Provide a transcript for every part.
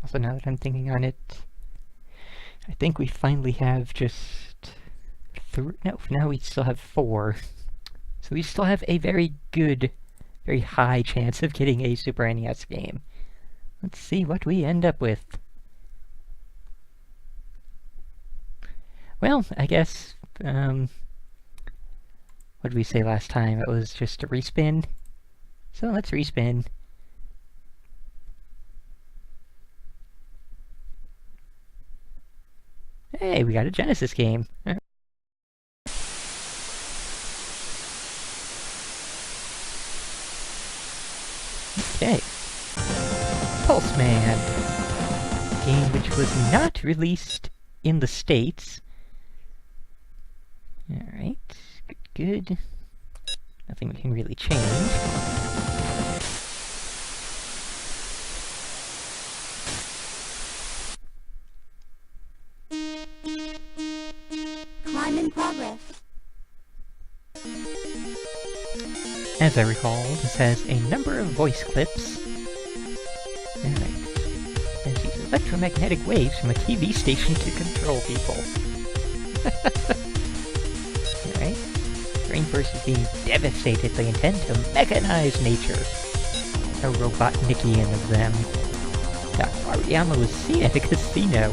Also, now that I'm thinking on it, I think we finally have just three. No, now we still have 4. So we still have a very good, very high chance of getting a Super NES game. Let's see what we end up with. Well, I guess, what did we say last time? It was just a respin? So let's respin. Hey, we got a Genesis game. Okay. Pulseman. A game which was not released in the States. Alright, good. Nothing we can really change. Climb in progress. As I recall, this has a number of voice clips. Alright. This uses electromagnetic waves from a TV station to control people. Alright. Rainforest is being devastated. They intend to mechanize nature. A robotnikian of them. Dr. Ariyama was seen at a casino.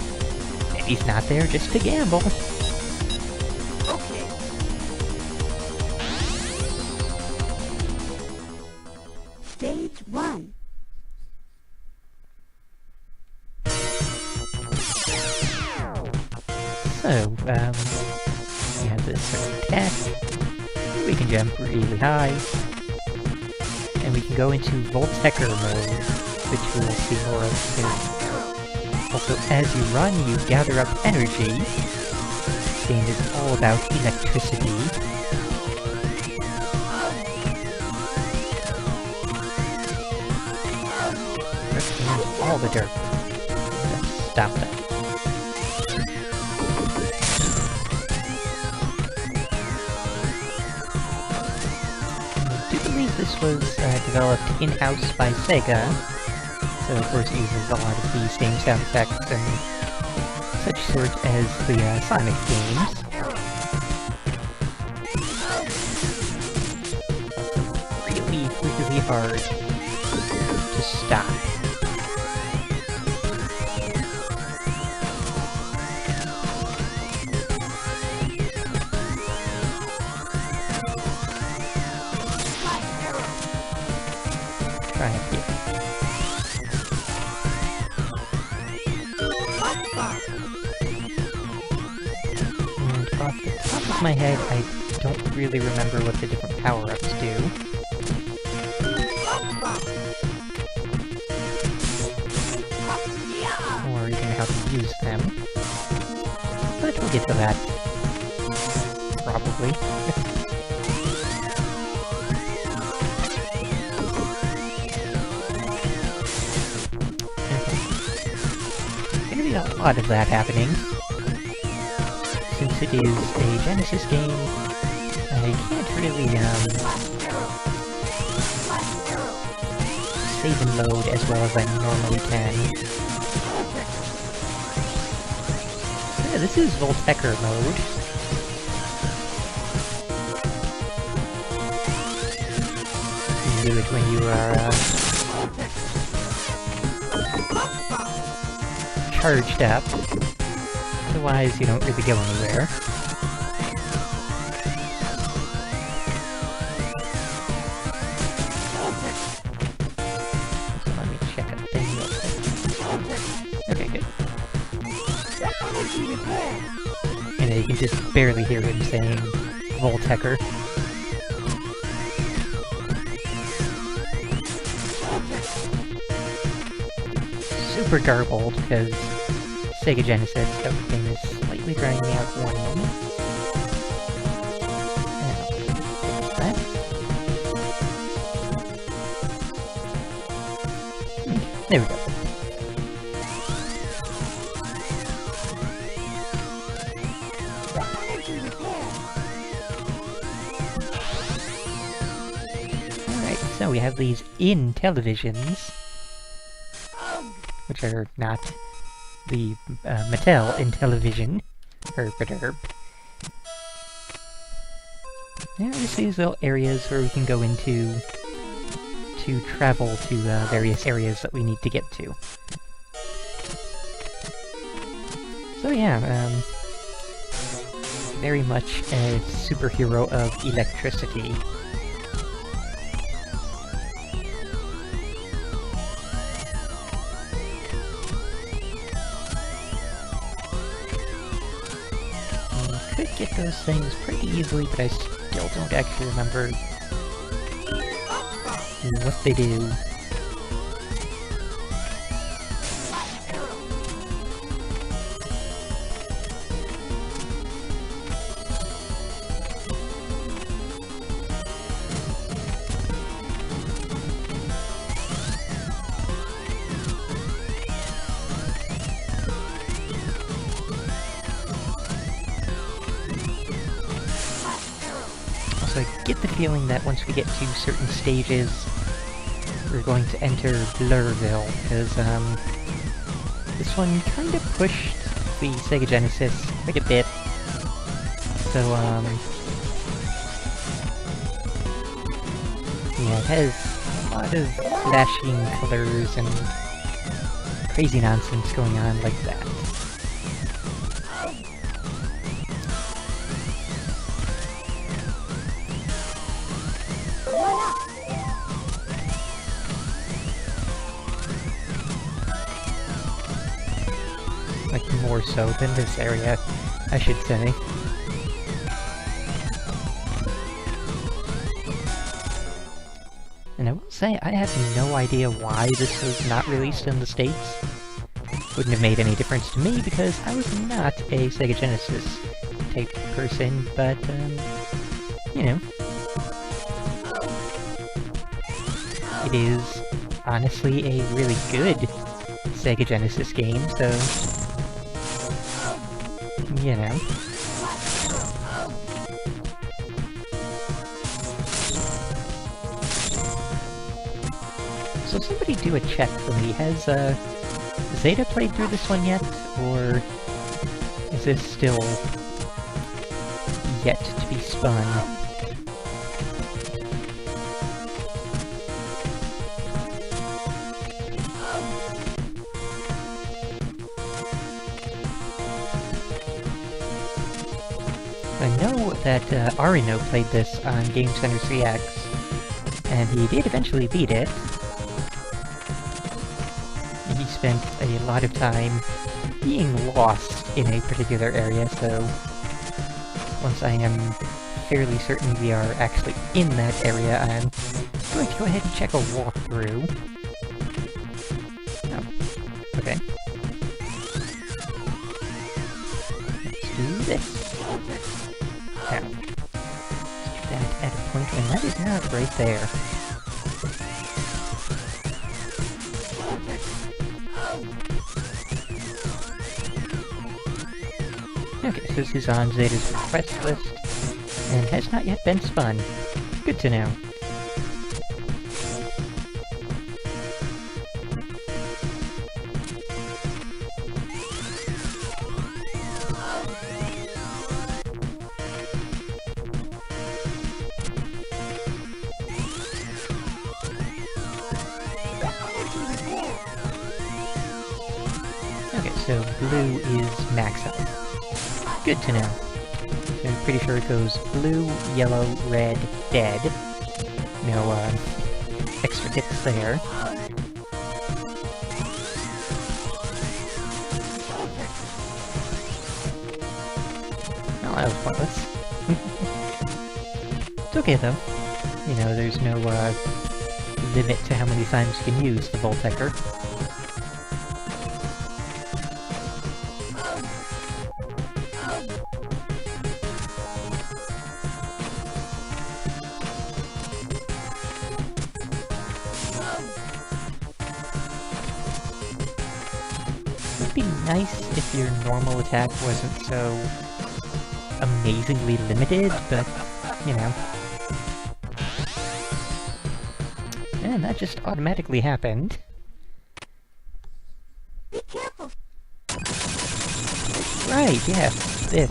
And he's not there just to gamble. Okay. Stage 1. So, we have this certain attack. We can jump really high. And we can go into Volteccer mode, which we'll see more of soon. Also, as you run, you gather up energy. This game is all about electricity. Let's remove all the dirt. Let's stop that. This was developed in-house by Sega, so of course it uses a lot of the same sound effects and such sort as the Sonic games. Really, really hard to stop. My head, I don't really remember what the different power-ups do. Or even how to use them. But we'll get to that. Probably. Gonna be a lot of that happening. Since it is a Genesis game, I can't really, save and load as well as I normally can. Yeah, this is Volteccer mode. You do it when you are, charged up. Otherwise, you don't really go anywhere. So let me check a thing real quick. Okay, good. And then you can just barely hear him saying Volteccer. Super garbled, because Sega Genesis, everything is slightly drawing me out one. That. There we go. Alright, so we have these in televisions. which are not the Mattel Intellivision. Herb. There are just these little areas where we can go into to travel to various areas that we need to get to. So yeah, very much a superhero of electricity. Could get those things pretty easily, but I still don't actually remember what they do. I get the feeling that once we get to certain stages, we're going to enter Blurville, because this one kind of pushed the Sega Genesis quite a bit. So yeah, it has a lot of flashing colors and crazy nonsense going on like that. More so than this area, I should say. And I will say, I have no idea why this was not released in the States. Wouldn't have made any difference to me because I was not a Sega Genesis type person, but, you know. It is honestly a really good Sega Genesis game, so you know. So somebody do a check for me. Has Zeta played through this one yet? Or is this still yet to be spun? I know that Arino played this on Game Center CX, and he did eventually beat it. He spent a lot of time being lost in a particular area, so once I am fairly certain we are actually in that area, I'm going to go ahead and check a walkthrough. Oh, okay. Let's do this. Now, let's do that at a point when that is not right there. Okay, so this is on Zeta's request list, and has not yet been spun. Good to know. So blue is max health. Good to know. So I'm pretty sure it goes blue, yellow, red, dead. No extra hits there. Well, that was pointless. It's okay though. You know, there's no limit to how many times you can use the Volteccer. Be nice if your normal attack wasn't so amazingly limited, but, you know. And that just automatically happened. Be careful. Right, yes, this.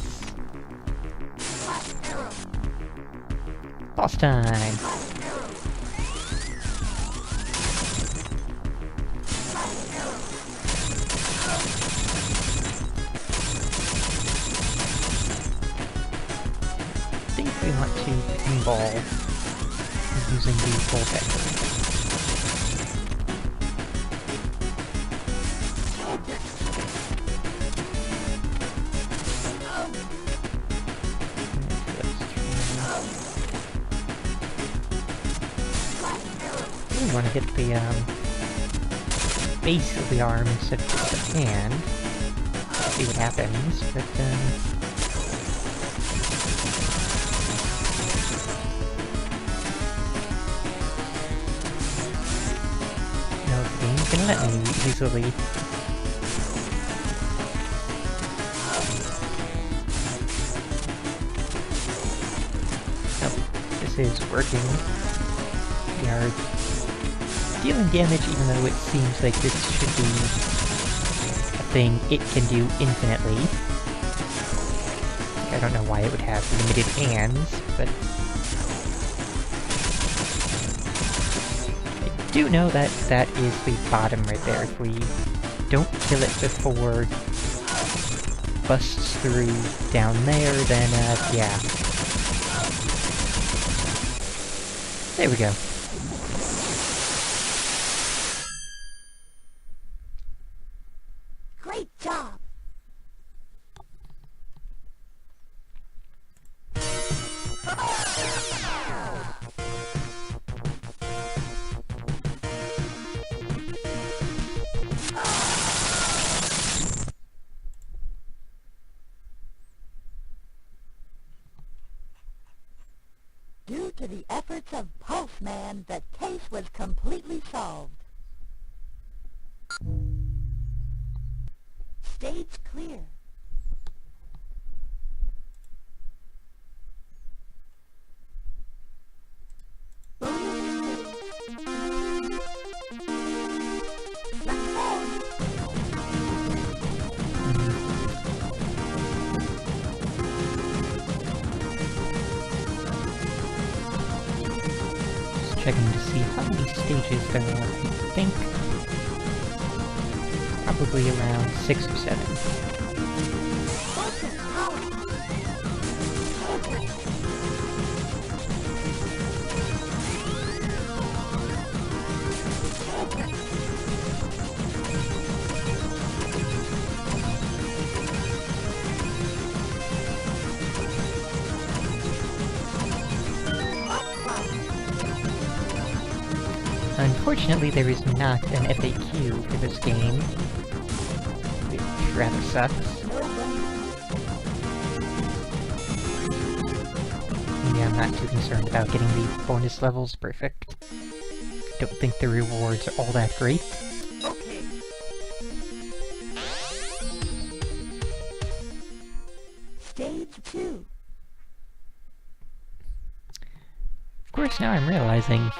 Boss time! I think we want to pinball using the Volteccer. We want to hit the base of the arm instead of just the hand. See what happens, but no, the game's gonna let me easily. Oh, this is working. We are dealing damage even though it seems like this should be a thing it can do infinitely. I don't know why it would have limited hands, but I do know that that is the bottom right there. If we don't kill it before it busts through down there, then yeah. There we go. Great job. Due to the efforts of Pulseman, the case was completely solved. Stage clear. Just checking to see how many stages there are. I think probably around 6 or 7. Unfortunately, there is not an FAQ for this game, which rather sucks. Yeah, I'm not too concerned about getting the bonus levels perfect. Don't think the rewards are all that great. Okay. Stage 2. Of course, now I'm realizing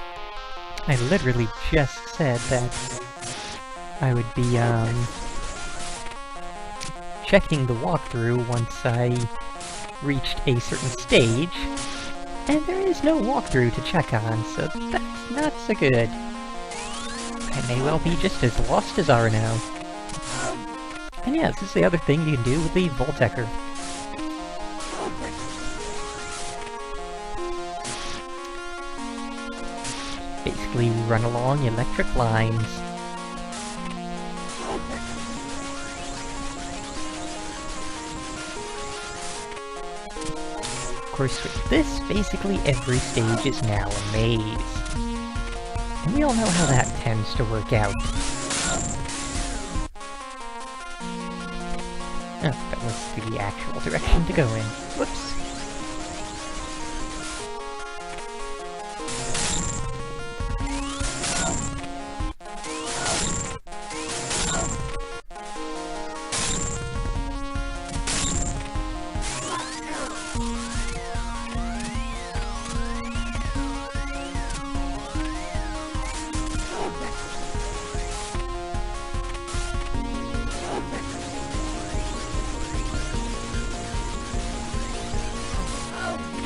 I literally just said that I would be, checking the walkthrough once I reached a certain stage, and there is no walkthrough to check on, so that's not so good. I may well be just as lost as are now. And yeah, this is the other thing you can do with the Volteccer. Basically run along electric lines. Of course, with this, basically every stage is now a maze. And we all know how that tends to work out. Oh, that was the actual direction to go in. Whoops.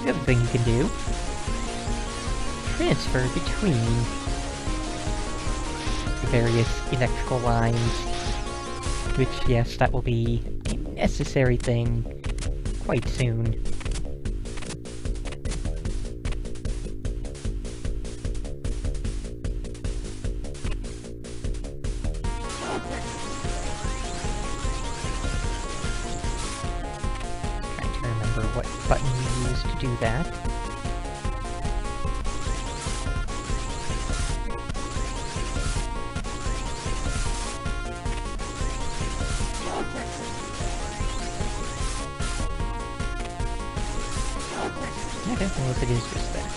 The other thing you can do, transfer between the various electrical lines, which, yes, that will be a necessary thing quite soon. Trying to remember what button we use to do that. Okay, well if it is just that.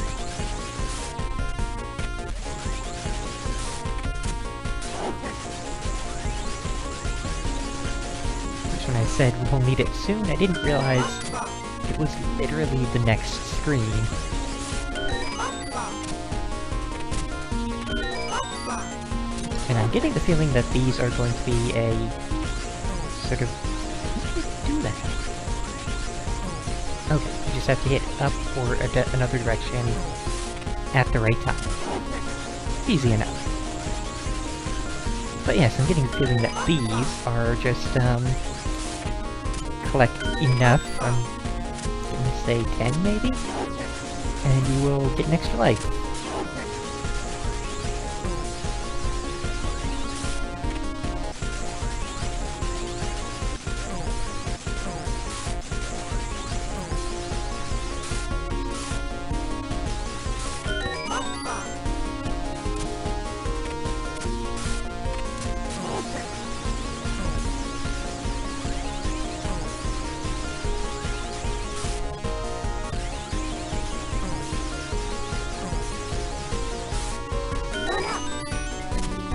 Which when I said we'll need it soon, I didn't realize it was literally the next screen. And I'm getting the feeling that these are going to be a sort of... How do you do that? Okay, you just have to hit up or another direction at the right time. Easy enough. But yes, I'm getting the feeling that these are just, collect enough, I'm gonna say 10 maybe? And you will get an extra life.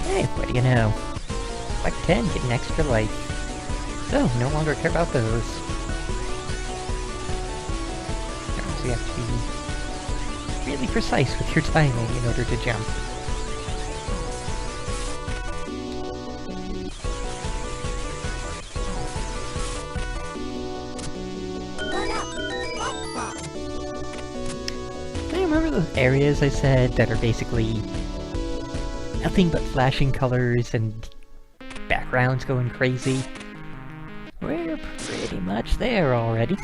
Hey, what do you know? Like 10, get an extra life. So, no longer care about those. So you have to be really precise with your timing in order to jump. Do you remember those areas I said that are basically nothing but flashing colors and backgrounds going crazy? We're pretty much there already.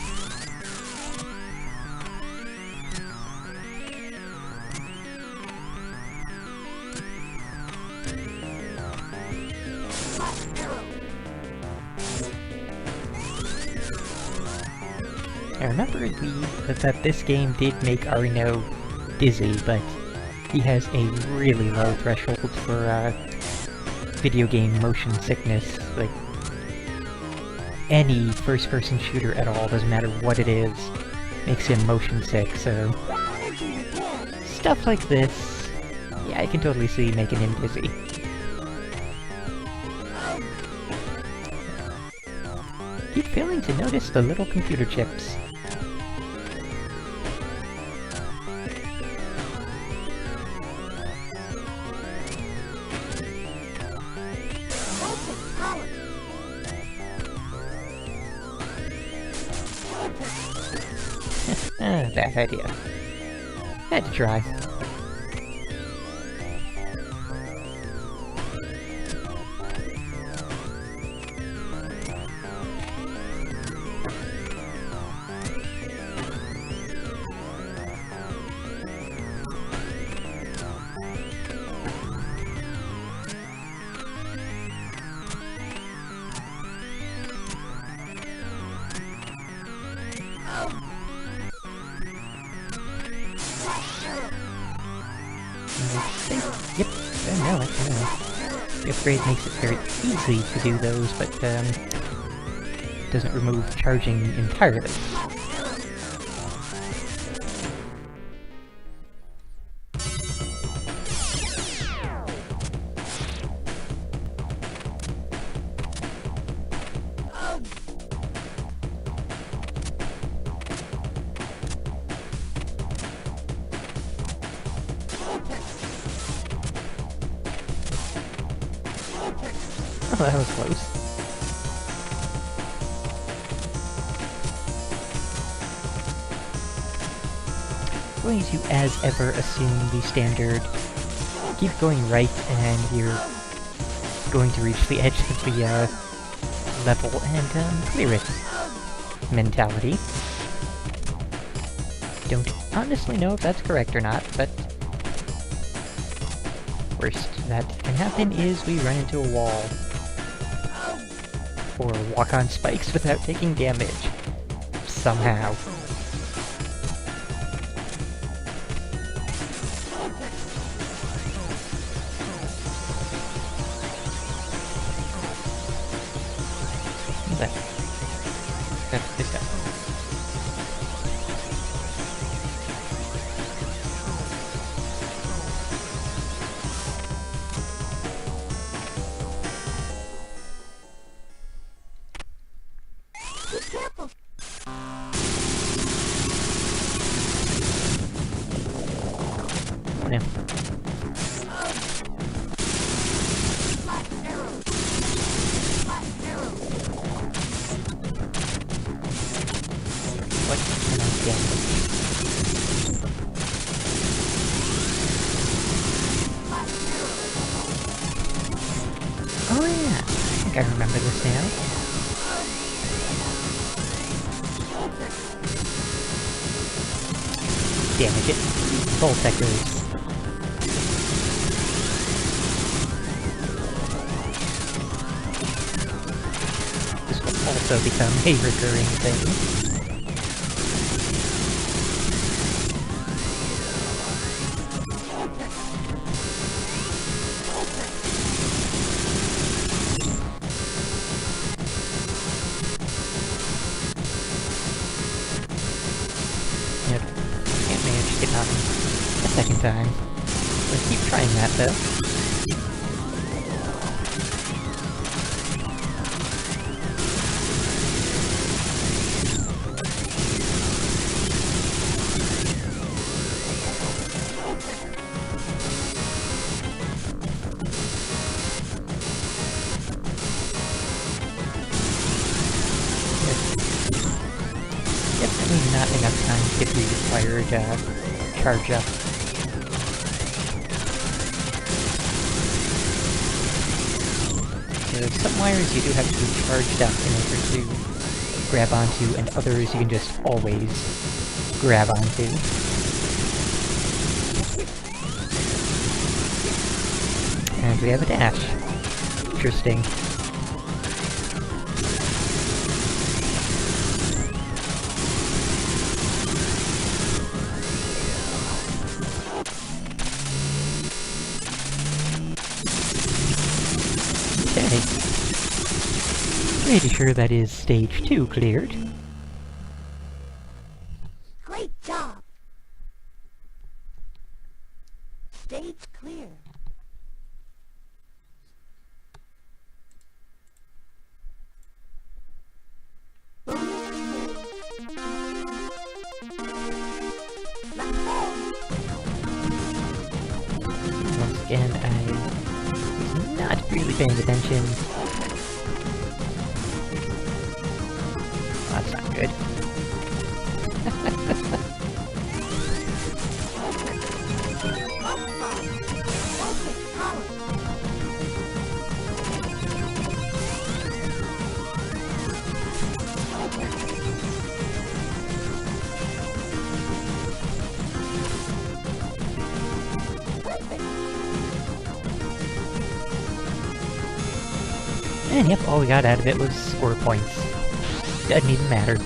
I remember that this game did make Arino dizzy, but he has a really low threshold for video game motion sickness. Like, any first-person shooter at all, doesn't matter what it is, makes him motion sick, so... Stuff like this, yeah, I can totally see making him dizzy. Keep failing to notice the little computer chips. Bad idea. Had to try. Yep, I know. The upgrade makes it very easy to do those, but doesn't remove charging entirely. Oh, that was close. going to, as ever, assume the standard keep going right and you're going to reach the edge of the level and clear it mentality. Don't honestly know if that's correct or not, but worst that can happen is we run into a wall. Or walk on spikes without taking damage. Somehow. That's this guy. No. What can I get? Oh yeah, I think I remember this now. Damage it. Volteccer. This will also become a recurring thing. Yep, can't manage to get on a second time. Let's keep trying that though. Definitely not enough time to get the required charge up. Some wires you do have to be charged up in order to grab onto, and others you can just always grab onto. And we have a dash. Interesting. Okay. Pretty sure that is stage 2 cleared. Great job! Stage clear. Once again, I was not really paying attention. Oh, that's not good. And yep, all we got out of it was score points. Doesn't even matter.